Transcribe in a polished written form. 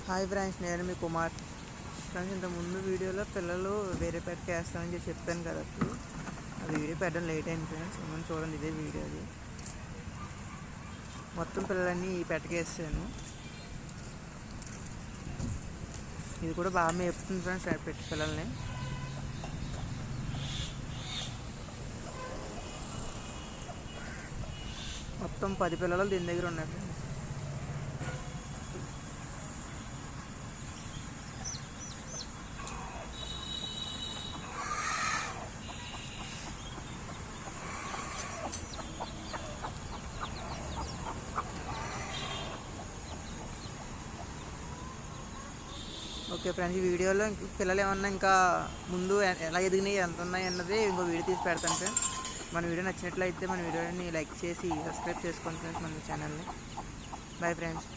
Hi friends, నేను మీ Kumar. Friends, ఇంత ముందు వీడియోలో పిల్లలు వేరే పెట్టకి వేస్తామని చెప్పాను కదా. అప్పుడు ఆ వీడియో పెట్టడం లేట్ అయింది ఫ్రెండ్స్. ఏమన్నా చూడండి, ఇదే వీడియో. అది మొత్తం పిల్లలన్నీ ఈ పెట్టకి వేస్తాను. ఇది కూడా బాగా మేపుతుంది ఫ్రెండ్స్, పెట్టి పిల్లల్ని. మొత్తం 10 పిల్లలు దీని దగ్గర ఉన్నాయి ఫ్రెండ్స్. ఓకే ఫ్రెండ్స్, ఈ వీడియోలో పిల్లలు ఏమన్నా ఇంకా ముందు ఎలా ఎదిగినాయి, ఎంత ఉన్నాయి అన్నది ఇంకో వీడియో తీసి పెడతాను ఫ్రెండ్స్. మన వీడియో నచ్చినట్లయితే మన వీడియోని లైక్ చేసి సబ్స్క్రైబ్ చేసుకోండి ఫ్రెండ్స్, మన ఛానల్ని. Bye friends.